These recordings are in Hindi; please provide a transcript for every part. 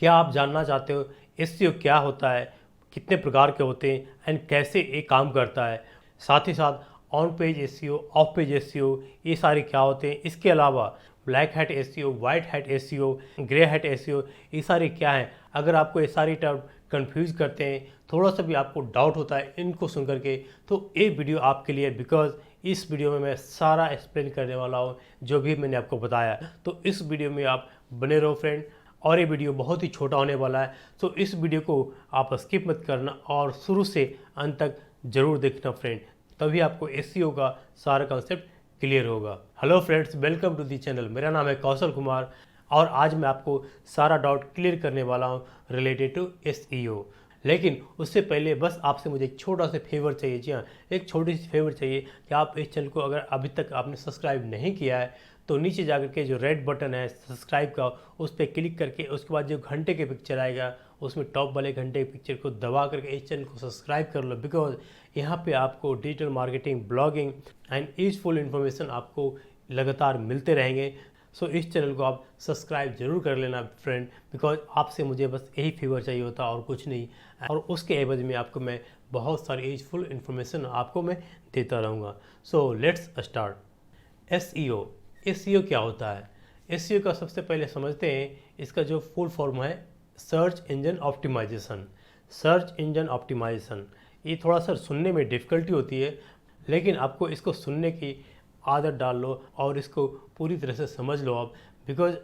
क्या आप जानना चाहते हो एसईओ क्या होता है, कितने प्रकार के होते हैं एंड कैसे ये काम करता है। साथ ही साथ on page SEO, of page SEO, ये सारे क्या होते हैं। इसके अलावा black hat SEO, white hat SEO, grey hat SEO, ये सारे क्या हैं। अगर आपको ये सारी टर्म कंफ्यूज करते हैं, थोड़ा सा भी आपको डाउट होता है इनको सुन करके, तो ये वीडियो आपके लिए, बिकॉज इस वीडियो में मैं सारा एक्सप्लेन करने वाला हूँ जो भी मैंने आपको बताया। तो इस वीडियो में आप बने रहो फ्रेंड, और ये वीडियो बहुत ही छोटा होने वाला है, तो इस वीडियो को आप स्किप मत करना और शुरू से अंत तक जरूर देखना फ्रेंड, तभी आपको एसईओ का सारा कॉन्सेप्ट क्लियर होगा। Hello friends, welcome to the channel. मेरा नाम है कौशल कुमार और आज मैं आपको सारा डाउट क्लियर करने वाला हूँ रिलेटेड टू एसईओ। लेकिन उससे पहले बस आपसे मुझे एक छोटा सा फेवर चाहिए। जी हाँ, एक छोटी सी फेवर चाहिए कि आप इस चैनल को अगर अभी तक आपने सब्सक्राइब नहीं किया है तो नीचे जाकर के जो रेड बटन है सब्सक्राइब का, उस पर क्लिक करके उसके बाद जो घंटे के पिक्चर आएगा उसमें टॉप वाले घंटे के पिक्चर को दबा करके इस चैनल को सब्सक्राइब कर लो। बिकॉज यहाँ पे आपको digital marketing, blogging and useful information आपको लगातार मिलते रहेंगे। सो इस चैनल को आप सब्सक्राइब जरूर कर लेना फ्रेंड, बिकॉज आपसे मुझे बस यही फेवर चाहिए होता और कुछ नहीं। और उसके एवज में आपको मैं बहुत सारी यूजफुल इन्फॉर्मेशन आपको मैं देता रहूँगा। So let's start. SEO, SEO क्या होता है। एसईओ का सबसे पहले समझते हैं, इसका जो फुल फॉर्म है search engine optimisation. Search engine optimisation, ये थोड़ा सा सुनने में डिफ़िकल्टी होती है, लेकिन आपको इसको सुनने की आदत डाल लो और इसको पूरी तरह से समझ लो आप। बिकॉज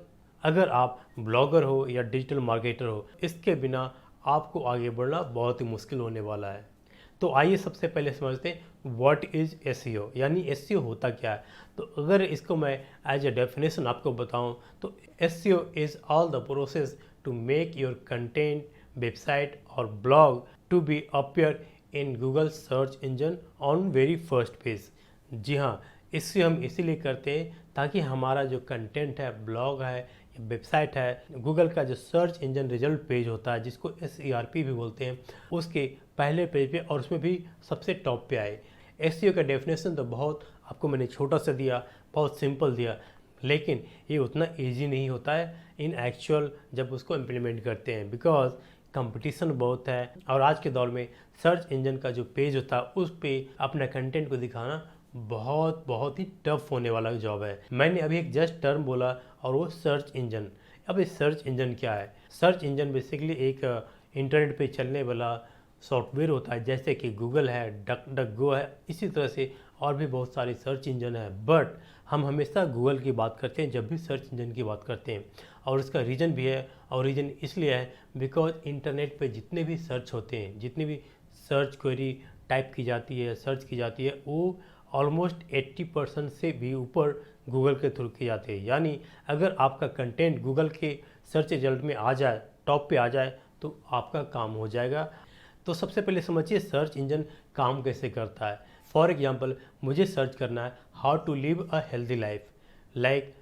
अगर आप ब्लॉगर हो या डिजिटल मार्केटर हो, इसके बिना आपको आगे बढ़ना बहुत ही मुश्किल होने वाला है। तो आइए सबसे पहले समझते हैं व्हाट इज़ एसईओ, यानी एसईओ होता क्या है। तो अगर इसको मैं एज ए डेफिनेशन आपको बताऊं तो SEO is all the process to make your content, website और blog to be appear in Google search engine on very first page. जी हाँ, इससे हम इसीलिए करते हैं ताकि हमारा जो कंटेंट है, ब्लॉग है, वेबसाइट है, गूगल का जो सर्च इंजन रिजल्ट पेज होता है जिसको SERP भी बोलते हैं, उसके पहले पेज पे और उसमें भी सबसे टॉप पे आए। एसईओ का डेफिनेशन तो बहुत आपको मैंने छोटा सा दिया, बहुत सिंपल दिया, लेकिन ये उतना इजी नहीं होता है इन एक्चुअल जब उसको इम्प्लीमेंट करते हैं। बिकॉज कंपटीशन बहुत है और आज के दौर में सर्च इंजन का जो पेज होता है उस पे अपना कंटेंट को दिखाना बहुत ही टफ होने वाला जॉब है। मैंने अभी एक जस्ट टर्म बोला और वो सर्च इंजन। अब ये सर्च इंजन क्या है। सर्च इंजन बेसिकली एक इंटरनेट पे चलने वाला सॉफ्टवेयर होता है, जैसे कि गूगल है, डक डक गो है, इसी तरह से और भी बहुत सारे सर्च इंजन है। बट हम हमेशा गूगल की बात करते हैं जब भी सर्च इंजन की बात करते हैं, और इसका रीज़न भी है। और रीज़न इसलिए है बिकॉज इंटरनेट पे जितने भी सर्च होते हैं, जितनी भी सर्च क्वेरी टाइप की जाती है, सर्च की जाती है, वो ऑलमोस्ट 80% से भी ऊपर गूगल के थ्रू की जाती है। यानी अगर आपका कंटेंट गूगल के सर्च रिजल्ट में आ जाए, टॉप पे आ जाए, तो आपका काम हो जाएगा। तो सबसे पहले समझिए सर्च इंजन काम कैसे करता है। फॉर एग्जांपल, मुझे सर्च करना है how to live a healthy life like,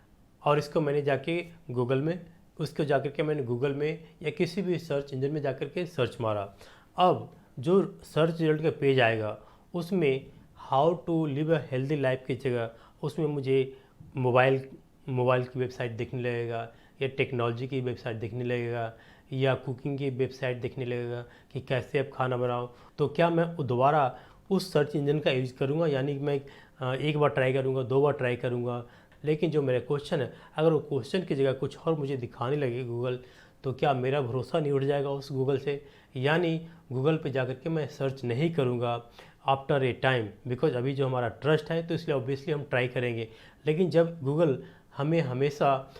और इसको मैंने जाके गूगल में, उसको जाकर के मैंने गूगल में या किसी भी सर्च इंजन में जाकर के सर्च मारा। अब जो सर्च रिजल्ट का पेज आएगा उसमें how to live a healthy life की जगह उसमें मुझे मोबाइल मोबाइल की वेबसाइट देखने लगेगा, या टेक्नोलॉजी की वेबसाइट देखने लगेगा, या कुकिंग की वेबसाइट देखने लगेगा कि कैसे आप खाना बनाओ। तो क्या मैं दोबारा उस सर्च इंजन का यूज़ करूँगा, यानी कि मैं एक बार ट्राई करूँगा, 2 बार ट्राई करूँगा, लेकिन जो मेरा क्वेश्चन है अगर वो क्वेश्चन की जगह कुछ और मुझे दिखाने लगे गूगल, तो क्या मेरा भरोसा नहीं उठ जाएगा उस गूगल से। यानी गूगल पे जाकर के मैं सर्च नहीं करूँगा आफ्टर ए टाइम, बिकॉज अभी जो हमारा ट्रस्ट है तो इसलिए ऑब्वियसली हम ट्राई करेंगे। लेकिन जब गूगल हमें हमेशा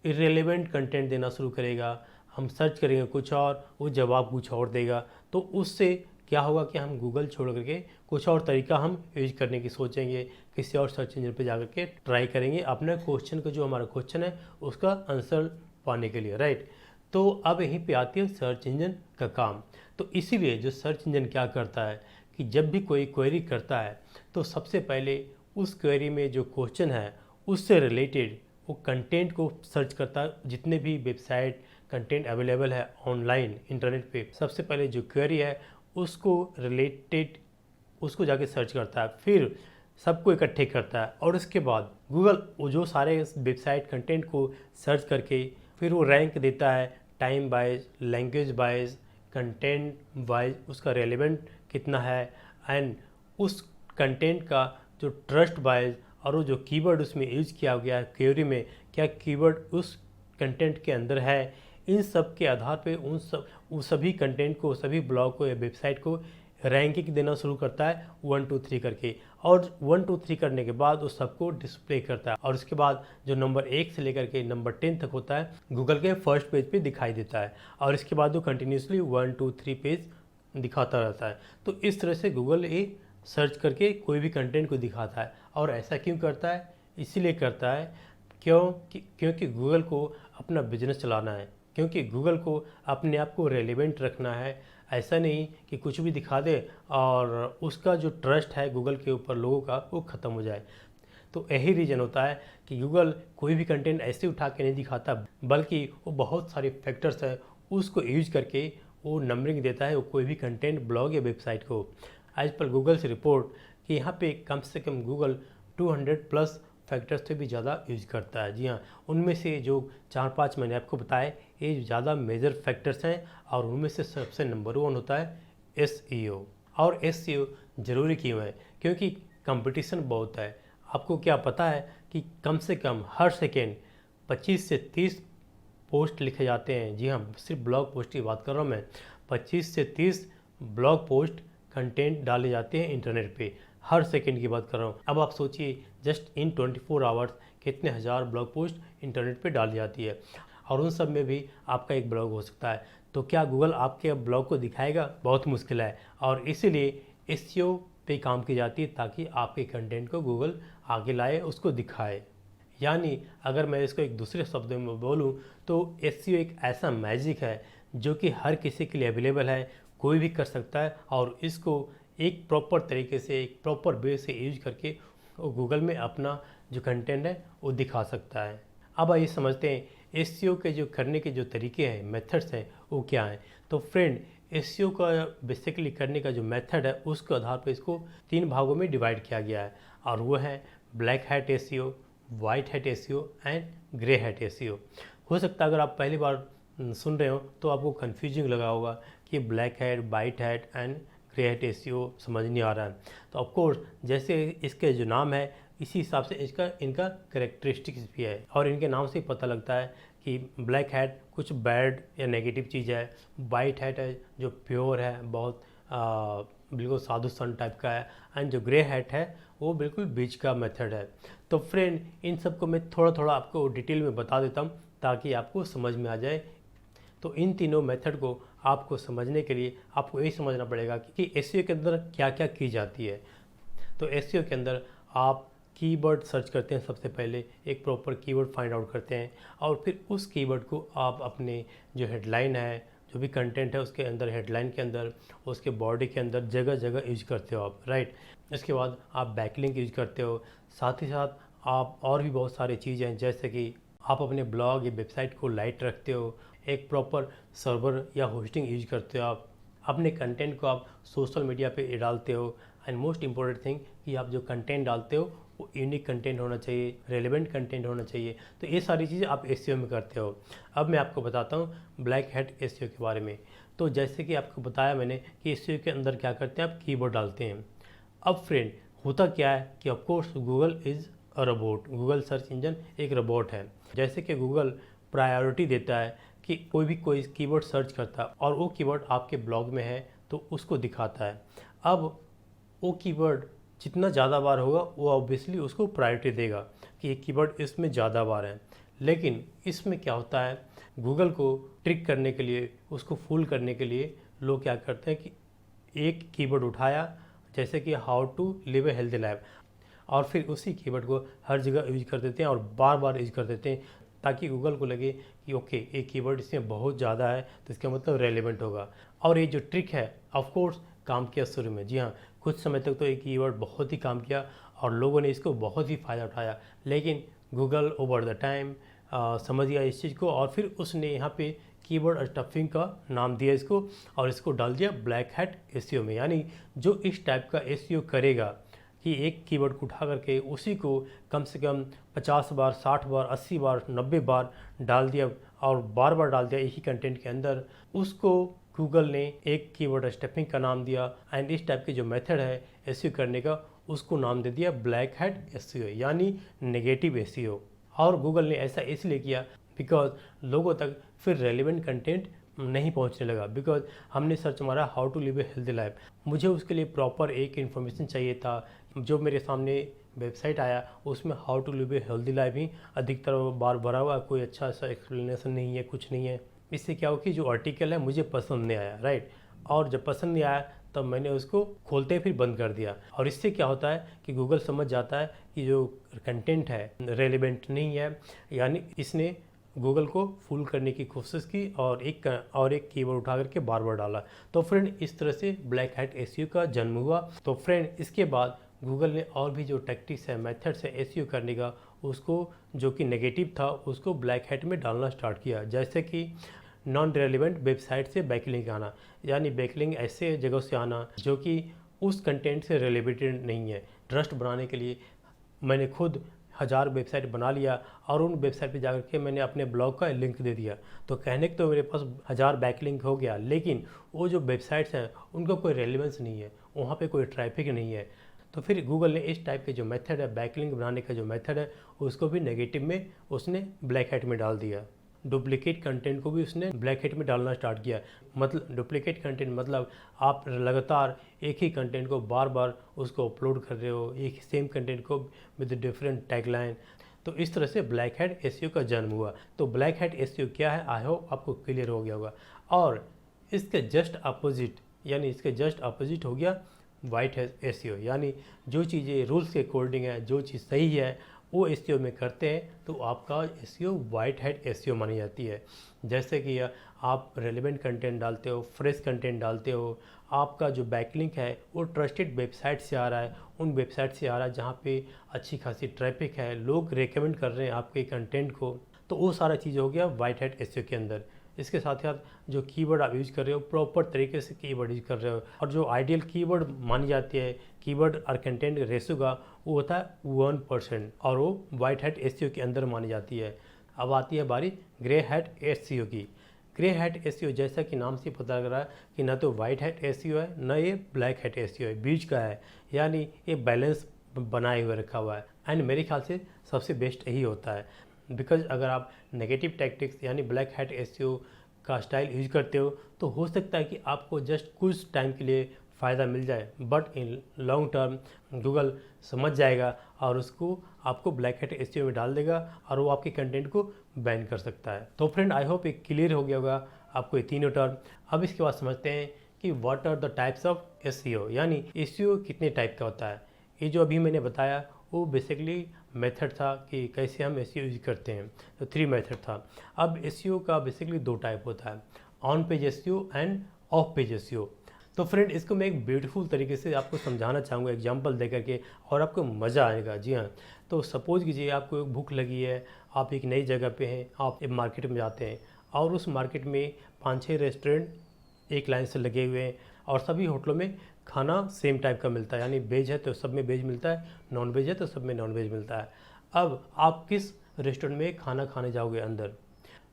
इरेलीवेंट कंटेंट देना शुरू करेगा, हम सर्च करेंगे कुछ और, वो जवाब कुछ और देगा, तो उससे क्या होगा कि हम गूगल छोड़ करके कुछ और तरीका हम यूज करने की सोचेंगे, किसी और सर्च इंजन पे जाकर के ट्राई करेंगे अपने क्वेश्चन का, जो हमारा क्वेश्चन है उसका आंसर पाने के लिए, राइट। तो अब यहीं पे आती है सर्च इंजन का काम। तो इसीलिए जो सर्च इंजन क्या करता है कि जब भी कोई क्वेरी करता है तो सबसे पहले उस क्वेरी में जो क्वेश्चन है उससे रिलेटेड वो कंटेंट को सर्च करता है। जितने भी वेबसाइट कंटेंट अवेलेबल है ऑनलाइन इंटरनेट पे, सबसे पहले जो क्वेरी है उसको रिलेटेड उसको जाके सर्च करता है, फिर सबको इकट्ठे करता है, और उसके बाद गूगल वो जो सारे वेबसाइट कंटेंट को सर्च करके फिर वो रैंक देता है time wise, language wise, content wise उसका रेलेवेंट कितना है, एंड उस कंटेंट का जो ट्रस्ट वाइज और वो जो कीवर्ड उसमें यूज किया गया है क्वेरी में, क्या कीवर्ड उस कंटेंट के अंदर है। इन सब के आधार पे उन सभी कंटेंट को, सभी ब्लॉग को या वेबसाइट को रैंकिंग देना शुरू करता है 1 2 3 करके, और 1 2 3 करने के बाद उस सबको डिस्प्ले करता है, और उसके बाद जो नंबर 1 से लेकर के नंबर 10 तक होता है गूगल के फर्स्ट पेज पे दिखाई देता है, और इसके बाद वो कंटिन्यूसली 1 2 3 पेज दिखाता रहता है। तो इस तरह से गूगल ये सर्च करके कोई भी कंटेंट को दिखाता है। और ऐसा क्यों करता है? इसीलिए करता है क्योंकि गूगल को अपना बिजनेस चलाना है, क्योंकि गूगल को अपने आप को रेलेवेंट रखना है। ऐसा नहीं कि कुछ भी दिखा दे और उसका जो ट्रस्ट है गूगल के ऊपर लोगों का वो ख़त्म हो जाए। तो यही रीज़न होता है कि गूगल कोई भी कंटेंट ऐसे उठा के नहीं दिखाता, बल्कि वो बहुत सारे फैक्टर्स हैं उसको यूज करके वो नंबरिंग देता है वो कोई भी कंटेंट, ब्लॉग या वेबसाइट को। एज पर गूगल से रिपोर्ट कि यहाँ पे कम से कम गूगल 200 प्लस फैक्टर्स से भी ज़्यादा यूज करता है। जी हाँ, उनमें से जो 4-5 मैंने आपको बताए ये ज़्यादा मेजर फैक्टर्स हैं, और उनमें से सबसे नंबर 1 होता है SEO। और SEO ज़रूरी क्यों है? क्योंकि कंपटीशन बहुत है। आपको क्या पता है कि कम से कम हर सेकेंड 25 से 30 पोस्ट लिखे जाते हैं। जी हाँ, सिर्फ ब्लॉग पोस्ट की बात कर रहा हूँ मैं। 25 से 30 ब्लॉग पोस्ट कंटेंट डाले जाते हैं इंटरनेट पे, हर सेकंड की बात कर रहा हूँ। अब आप सोचिए जस्ट इन 24 आवर्स कितने हज़ार ब्लॉग पोस्ट इंटरनेट पे डाली जाती है, और उन सब में भी आपका एक ब्लॉग हो सकता है। तो क्या गूगल आपके ब्लॉग को दिखाएगा? बहुत मुश्किल है, और इसीलिए SEO पे काम की जाती है ताकि आपके कंटेंट को गूगल आगे लाए, उसको दिखाए। यानी अगर मैं इसको एक दूसरे शब्दों में बोलूँ तो SEO एक ऐसा मैजिक है जो कि हर किसी के लिए अवेलेबल है, कोई भी कर सकता है, और इसको एक प्रॉपर तरीके से, एक प्रॉपर वे से यूज करके वो गूगल में अपना जो कंटेंट है वो दिखा सकता है। अब आइए समझते हैं SEO के जो करने के जो तरीके हैं, मेथड्स हैं, वो क्या हैं। तो फ्रेंड, SEO का बेसिकली करने का जो मेथड है उसके आधार पर इसको 3 भागों में डिवाइड किया गया है, और वो है black hat SEO, white hat SEO and grey hat SEO। हो सकता है अगर आप पहली बार सुन रहे हो तो आपको कन्फ्यूजिंग लगा होगा कि black hat, white hat and grey hat SEO समझ नहीं आ रहा है। तो ऑफकोर्स जैसे इसके जो नाम है इसी हिसाब से इनका करेक्टरिस्टिक्स भी है, और इनके नाम से ही पता लगता है कि ब्लैक हैट कुछ बैड या नेगेटिव चीज़ है, वाइट हैट है जो प्योर है, बहुत बिल्कुल साधु संत टाइप का है, एंड जो ग्रे हैट है वो बिल्कुल बीच का मेथड है। तो फ्रेंड, इन सब को मैं थोड़ा थोड़ा आपको डिटेल में बता देता हूँ ताकि आपको समझ में आ जाए। तो इन तीनों मेथड को आपको समझने के लिए आपको यही समझना पड़ेगा कि SEO के अंदर क्या क्या की जाती है। तो SEO के अंदर आप कीवर्ड सर्च करते हैं, सबसे पहले एक प्रॉपर कीवर्ड फाइंड आउट करते हैं, और फिर उस कीवर्ड को आप अपने जो हेडलाइन है, जो भी कंटेंट है उसके अंदर, हेडलाइन के अंदर, उसके बॉडी के अंदर जगह जगह यूज करते हो आप, राइट। इसके बाद आप बैकलिंक यूज करते हो, साथ ही साथ आप और भी बहुत सारी चीज़ें हैं, जैसे कि आप अपने ब्लॉग या वेबसाइट को लाइट रखते हो, एक प्रॉपर सर्वर या होस्टिंग यूज करते हो, आप अपने कंटेंट को आप सोशल मीडिया पे डालते हो, एंड मोस्ट इम्पोर्टेंट थिंग कि आप जो कंटेंट डालते हो वो यूनिक कंटेंट होना चाहिए, रेलेवेंट कंटेंट होना चाहिए। तो ये सारी चीज़ें आप SEO में करते हो। अब मैं आपको बताता हूँ ब्लैक हैट SEO के बारे में। तो जैसे कि आपको बताया मैंने कि SEO के अंदर क्या करते हैं, आप कीवर्ड डालते हैं। अब फ्रेंड, होता क्या है कि of course Google is a robot, Google search engine एक रोबोट है। जैसे कि गूगल प्रायोरिटी देता है कि कोई कीवर्ड सर्च करता है और वो कीवर्ड आपके ब्लॉग में है तो उसको दिखाता है। अब वो कीवर्ड जितना ज़्यादा बार होगा वो ऑब्वियसली उसको प्रायोरिटी देगा कि ये कीवर्ड इसमें ज़्यादा बार है। लेकिन इसमें क्या होता है, गूगल को ट्रिक करने के लिए, उसको फूल करने के लिए लोग क्या करते हैं कि एक कीवर्ड उठाया, जैसे कि how to live a healthy life, और फिर उसी कीवर्ड को हर जगह यूज कर देते हैं और बार बार यूज कर देते हैं ताकि गूगल को लगे कि ओके एक कीवर्ड इसमें बहुत ज़्यादा है तो इसका मतलब रेलेवेंट होगा। और ये जो ट्रिक है ऑफकोर्स काम किया शुरू में। जी हाँ, कुछ समय तक तो एक कीवर्ड बहुत ही काम किया और लोगों ने इसको बहुत ही फ़ायदा उठाया, लेकिन गूगल ओवर द टाइम समझ गया इस चीज़ को, और फिर उसने यहाँ पे कीवर्ड स्टफिंग का नाम दिया इसको, और इसको डाल दिया ब्लैक हैट SEO में। यानी जो इस टाइप का SEO करेगा कि एक कीवर्ड को उठा करके उसी को कम से कम 50 बार, 60 बार, 80 बार, 90 बार डाल दिया और बार बार डाल दिया एक ही कंटेंट के अंदर, उसको गूगल ने एक कीवर्ड स्टफिंग का नाम दिया एंड इस टाइप के जो मेथड है एसईओ करने का उसको नाम दे दिया ब्लैक हैट एसईओ यानी नेगेटिव एसईओ। और गूगल ने ऐसा इसलिए किया बिकॉज लोगों तक फिर रेलिवेंट कंटेंट नहीं पहुंचने लगा। बिकॉज हमने सर्च मारा how to live a healthy life, मुझे उसके लिए प्रॉपर एक इन्फॉर्मेशन चाहिए था। जो मेरे सामने वेबसाइट आया उसमें how to live a healthy life ही अधिकतर बार भरा हुआ, कोई अच्छा सा एक्सप्लेनेशन नहीं है, कुछ नहीं है। इससे क्या हो कि जो आर्टिकल है मुझे पसंद नहीं आया, राइट। और जब पसंद नहीं आया तब मैंने उसको खोलते ही फिर बंद कर दिया। और इससे क्या होता है कि गूगल समझ जाता है कि जो कंटेंट है रेलिवेंट नहीं है, यानी इसने गूगल को फूल करने की कोशिश की और एक कीवर्ड उठा करके बार बार डाला। तो फ्रेंड इस तरह से ब्लैक हैट एसईओ का जन्म हुआ। तो फ्रेंड इसके बाद गूगल ने और भी जो टैक्टिक्स है, मेथड्स है एसईओ करने का, उसको जो कि नेगेटिव था उसको ब्लैक हैट में डालना स्टार्ट किया। जैसे कि नॉन रेलिवेंट वेबसाइट से बैकलिंक आना, यानी बैकलिंक ऐसे जगह से आना जो कि उस कंटेंट से रिलेटेड नहीं है। ट्रस्ट बनाने के लिए मैंने खुद 1000 वेबसाइट बना लिया और उन वेबसाइट पे जाकर के मैंने अपने ब्लॉग का लिंक दे दिया। तो कहने तो मेरे पास 1000 बैकलिंक हो गया, लेकिन वो जो वेबसाइट्स हैं उनका कोई रेलिवेंस नहीं है, वहाँ पे कोई ट्रैफिक नहीं है। तो फिर गूगल ने इस टाइप के जो मेथड है बैकलिंक बनाने का जो मेथड है उसको भी नेगेटिव में उसने ब्लैक हैट में डाल दिया। डुप्लीकेट कंटेंट को भी उसने ब्लैक हैट में डालना स्टार्ट किया। मतलब डुप्लीकेट कंटेंट मतलब आप लगातार एक ही कंटेंट को बार बार उसको अपलोड कर रहे हो, एक सेम कंटेंट को विद डिफरेंट टैगलाइन। तो इस तरह से ब्लैक हैट एसईओ का जन्म हुआ। तो ब्लैक हैट एसईओ क्या है, आई होप आपको क्लियर हो गया होगा। और इसके जस्ट अपोजिट, यानी इसके जस्ट अपोजिट हो गया वाइट हैट एसईओ, यानी जो चीज़ें रूल्स के अकॉर्डिंग है, जो चीज़ सही है वो एसईओ में करते हैं तो आपका एसईओ वाइट हैट एसईओ मानी जाती है। जैसे कि आप रेलेवेंट कंटेंट डालते हो, फ्रेश कंटेंट डालते हो, आपका जो बैकलिंक है वो ट्रस्टेड वेबसाइट से आ रहा है, उन वेबसाइट से आ रहा है जहाँ पे अच्छी खासी ट्रैफिक है, लोग रेकमेंड कर रहे हैं आपके कंटेंट को। तो वो सारा चीज़ हो गया वाइट हैट एसईओ के अंदर। इसके साथ साथ जो कीवर्ड आप यूज़ कर रहे हो प्रॉपर तरीके से कीवर्ड यूज़ कर रहे हो, और जो आइडियल कीवर्ड मानी जाती है कीवर्ड और कंटेंट रेशियो का वो होता है 1%, और वो वाइट हैट एसईओ के अंदर मानी जाती है। अब आती है बारी ग्रे हैट एसईओ की। ग्रे हैट एसईओ जैसा कि नाम से पता लग रहा है कि ना तो वाइट हैट एसईओ है ना ये ब्लैक हैट एसईओ है, बीच का है, यानी ये बैलेंस बनाए हुए रखा हुआ है। एंड मेरे ख्याल से सबसे बेस्ट यही होता है। बिकॉज अगर आप नेगेटिव टैक्टिक्स यानी ब्लैक हैट एसईओ का स्टाइल यूज करते हो तो हो सकता है कि आपको जस्ट कुछ टाइम के लिए फ़ायदा मिल जाए, but in long term Google समझ जाएगा और उसको आपको ब्लैक हैट एसईओ में डाल देगा और वो आपके कंटेंट को बैन कर सकता है। तो फ्रेंड आई होप ये क्लियर हो गया होगा आपको ये तीनों टर्म। अब इसके बाद समझते हैं कि what are the types of SEO, यानी एसईओ कितने टाइप का होता है। ये जो अभी मैंने बताया वो बेसिकली मेथड था कि कैसे हम एसईओ यूज करते हैं, तो 3 मेथड था। अब एसईओ का बेसिकली 2 टाइप होता है, on page SEO end of page SEO. तो फ्रेंड इसको मैं एक ब्यूटीफुल तरीके से आपको समझाना चाहूँगा एग्जांपल दे करके, और आपको मज़ा आएगा। जी हाँ, तो सपोज़ कीजिए आपको एक भूख लगी है, आप एक नई जगह पे हैं, आप एक मार्केट में जाते हैं और उस मार्केट में 5-6 रेस्टोरेंट एक लाइन से लगे हुए हैं और सभी होटलों में खाना सेम टाइप का मिलता है, यानी वेज है तो सब में वेज मिलता है, नॉन वेज है तो सब में नॉन वेज मिलता है। अब आप किस रेस्टोरेंट में खाना खाने जाओगे अंदर,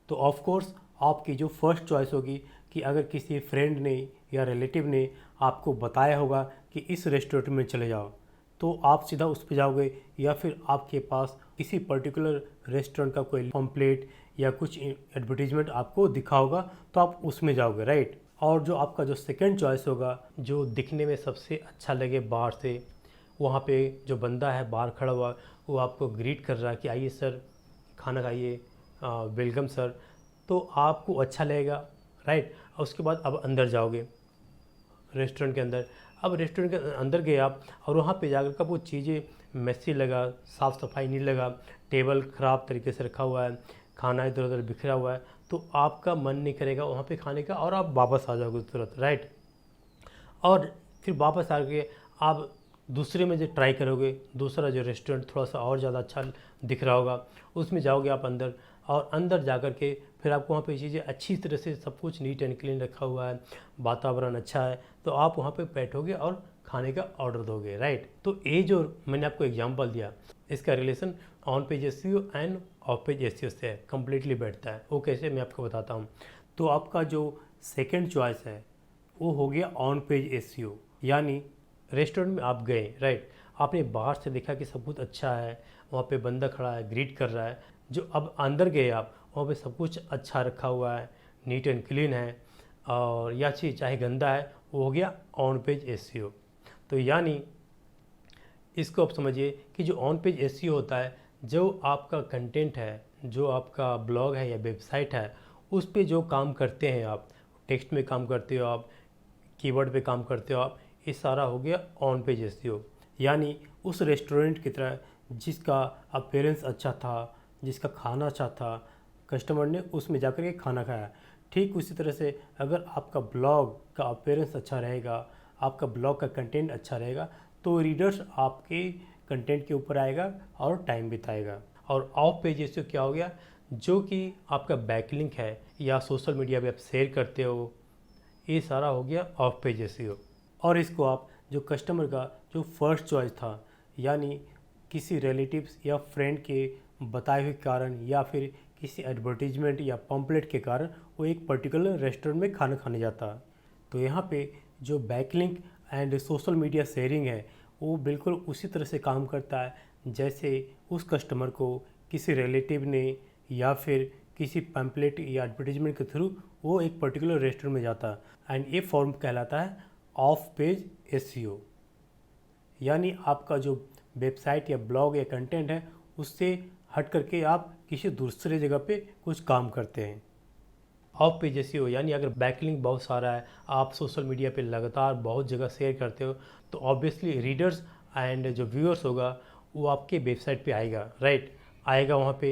तो ऑफ कोर्स आपकी जो फर्स्ट चॉइस होगी कि अगर किसी फ्रेंड ने या रिलेटिव ने आपको बताया होगा कि इस रेस्टोरेंट में चले जाओ तो आप सीधा उस पर जाओगे, या फिर आपके पास किसी पर्टिकुलर रेस्टोरेंट का कोई पम्पलेट या कुछ एडवर्टीजमेंट आपको दिखा होगा तो आप उसमें जाओगे, राइट। और जो आपका जो सेकंड चॉइस होगा जो दिखने में सबसे अच्छा लगे बाहर से, वहाँ पे जो बंदा है बाहर खड़ा हुआ वो आपको ग्रीट कर रहा है कि आइए सर खाना खाइए, वेलकम सर, तो आपको अच्छा लगेगा, राइट। और उसके बाद अब अंदर जाओगे रेस्टोरेंट के अंदर। अब रेस्टोरेंट के अंदर गए आप और वहाँ पे जाकर का वो चीज़ें मैसी लगा, साफ़ सफाई नहीं लगा, टेबल ख़राब तरीके से रखा हुआ है, खाना इधर उधर बिखरा हुआ है, तो आपका मन नहीं करेगा वहाँ पे खाने का और आप वापस आ जाओगे तुरंत, राइट। और फिर वापस आके आप दूसरे में जो ट्राई करोगे, दूसरा जो रेस्टोरेंट थोड़ा सा और ज़्यादा अच्छा दिख रहा होगा उसमें जाओगे आप अंदर और अंदर जा कर के फिर आपको वहाँ पे चीज़ें अच्छी तरह से सब कुछ नीट एंड क्लीन रखा हुआ है, वातावरण अच्छा है, तो आप वहाँ पे बैठोगे और खाने का ऑर्डर दोगे, राइट। तो ये जो मैंने आपको एग्जांपल दिया, इसका relation on page SEO end of page SEO से कम्प्लीटली बैठता है। वो कैसे, मैं आपको बताता हूँ। तो आपका जो सेकेंड चॉइस है वो हो गया ऑन पेज एसईओ, यानी रेस्टोरेंट में आप गए, राइट, आपने बाहर से देखा कि सब कुछ अच्छा है, वहाँ पे बंदा खड़ा है, ग्रीट कर रहा है। जो अब अंदर गए आप, वहाँ पे सब कुछ अच्छा रखा हुआ है, नीट एंड क्लीन है, और या चीज़ चाहे गंदा है, वो हो गया ऑन पेज एसईओ। तो यानी इसको आप समझिए कि जो ऑन पेज एसईओ होता है, जो आपका कंटेंट है, जो आपका ब्लॉग है या वेबसाइट है, उस पे जो काम करते हैं आप, टेक्स्ट में काम करते हो आप, कीवर्ड पे काम करते हो आप, ये सारा हो गया ऑन पेज एसईओ। यानी उस रेस्टोरेंट की तरह जिसका अपीयरेंस अच्छा था, जिसका खाना अच्छा था, कस्टमर ने उसमें जाकर के खाना खाया, ठीक उसी तरह से अगर आपका ब्लॉग का अपीयरेंस अच्छा रहेगा, आपका ब्लॉग का कंटेंट अच्छा रहेगा, तो रीडर्स आपके कंटेंट के ऊपर आएगा और टाइम बिताएगा। और ऑफ पेज एसईओ क्या हो गया, जो कि आपका बैकलिंक है या सोशल मीडिया पे आप शेयर करते हो, ये सारा हो गया ऑफ पेज एसईओ। और इसको आप जो कस्टमर का जो फर्स्ट चॉइस था, यानी किसी रिलेटिव्स या फ्रेंड के बताए हुए कारण या फिर किसी एडवर्टीजमेंट या पम्पलेट के कारण वो एक पर्टिकुलर रेस्टोरेंट में खाना खाने जाता है, तो यहाँ पे जो backlink and social media sharing है वो बिल्कुल उसी तरह से काम करता है जैसे उस कस्टमर को किसी रिलेटिव ने या फिर किसी पैम्पलेट या एडवर्टीजमेंट के थ्रू वो एक पर्टिकुलर रेस्टोरेंट में जाता है। एंड ये फॉर्म कहलाता है ऑफ पेज एसईओ, यानी आपका जो वेबसाइट या ब्लॉग या कंटेंट है उससे हट करके आप किसी दूसरे जगह पे कुछ काम करते हैं। ऑफ पेज एसईओ यानी अगर बैकलिंक बहुत सारा है, आप सोशल मीडिया पे लगातार बहुत जगह शेयर करते हो, तो ऑब्वियसली रीडर्स एंड जो व्यूअर्स होगा वो आपके वेबसाइट पे आएगा, राइट, आएगा वहाँ पे।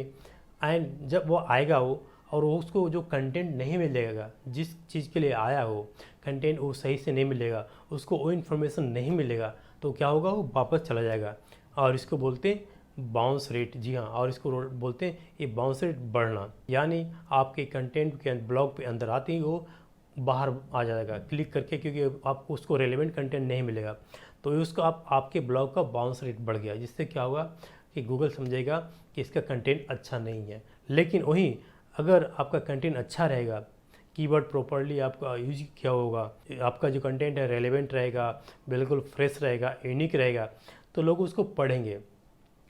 एंड जब वो आएगा वो और वो उसको जो कंटेंट नहीं मिलेगा, जिस चीज़ के लिए आया हो कंटेंट वो सही से नहीं मिलेगा, उसको वो इन्फॉर्मेशन नहीं मिलेगा, तो क्या होगा, वो वापस चला जाएगा। और इसको बोलते हैं बाउंस रेट, जी हाँ, और इसको बोलते हैं ये बाउंस रेट बढ़ना, यानी आपके कंटेंट के ब्लॉग पे अंदर आते ही वो बाहर आ जाएगा क्लिक करके, क्योंकि आपको उसको रेलेवेंट कंटेंट नहीं मिलेगा, तो उसको आपके ब्लॉग का बाउंस रेट बढ़ गया, जिससे क्या होगा कि गूगल समझेगा कि इसका कंटेंट अच्छा नहीं है। लेकिन वहीं अगर आपका कंटेंट अच्छा रहेगा, कीवर्ड प्रॉपर्ली आपका यूज किया होगा, आपका जो कंटेंट है रेलेवेंट रहेगा, बिल्कुल फ्रेश रहेगा, यूनिक रहेगा, तो लोग उसको पढ़ेंगे।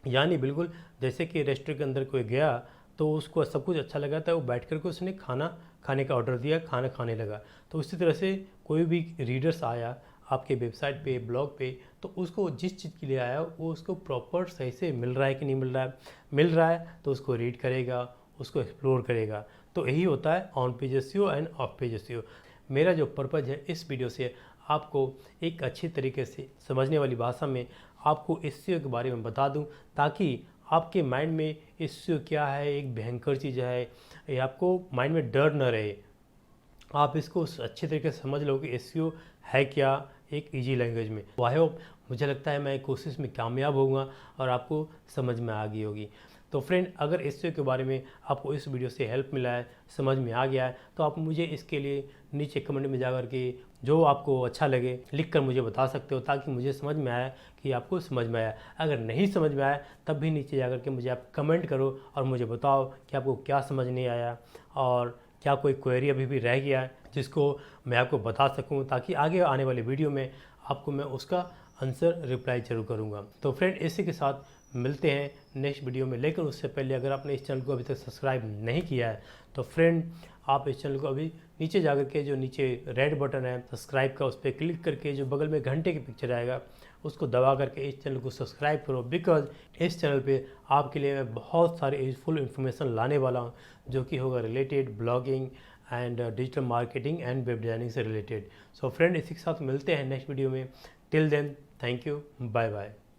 यानी बिल्कुल जैसे कि रेस्टोरेंट के अंदर कोई गया तो उसको सब कुछ अच्छा लगा था, वो बैठ कर के उसने खाना खाने का ऑर्डर दिया, खाना खाने लगा। तो उसी तरह से कोई भी रीडर्स आया आपके वेबसाइट पे, ब्लॉग पे, तो उसको जिस चीज़ के लिए आया वो उसको प्रॉपर सही से मिल रहा है कि नहीं मिल रहा है, मिल रहा है तो उसको रीड करेगा, उसको एक्सप्लोर करेगा। तो यही होता है on page SEO end of page SEO. मेरा जो पर्पज़ है इस वीडियो से आपको एक अच्छी तरीके से समझने वाली भाषा में आपको एसईओ के बारे में बता दूं, ताकि आपके माइंड में एसईओ क्या है, एक भयंकर चीज़ है, ये आपको माइंड में डर न रहे, आप इसको अच्छे तरीके से समझ लो कि एसईओ है क्या, एक इजी लैंग्वेज में। आई होप, मुझे लगता है मैं कोशिश में कामयाब होऊंगा और आपको समझ में आ गई होगी। तो फ्रेंड, अगर एसईओ के बारे में आपको इस वीडियो से हेल्प मिला है, समझ में आ गया है, तो आप मुझे इसके लिए नीचे कमेंट में जाकर के जो आपको अच्छा लगे लिख कर मुझे बता सकते हो, ताकि मुझे समझ में आए कि आपको समझ में आया। अगर नहीं समझ में आया तब भी नीचे जाकर के मुझे आप कमेंट करो और मुझे बताओ कि आपको क्या समझ नहीं आया और क्या कोई क्वेरी अभी भी रह गया है जिसको मैं आपको बता सकूं, ताकि आगे आने वाले वीडियो में आपको मैं उसका आंसर रिप्लाई जरूर करूंगा। तो फ्रेंड, इसी के साथ मिलते हैं नेक्स्ट वीडियो में। लेकिन उससे पहले अगर आपने इस चैनल को अभी तक सब्सक्राइब नहीं किया है तो फ्रेंड, आप इस चैनल को अभी नीचे जाकर के जो नीचे रेड बटन है सब्सक्राइब का, उस पर क्लिक करके जो बगल में घंटे की पिक्चर आएगा उसको दबा करके इस चैनल को सब्सक्राइब करो। बिकॉज इस चैनल पे आपके लिए मैं बहुत सारे यूजफुल इन्फॉर्मेशन लाने वाला हूँ, जो कि होगा related blogging and digital marketing and web designing से रिलेटेड। सो फ्रेंड, इसी के साथ मिलते हैं नेक्स्ट वीडियो में। Till then, thank you, bye bye.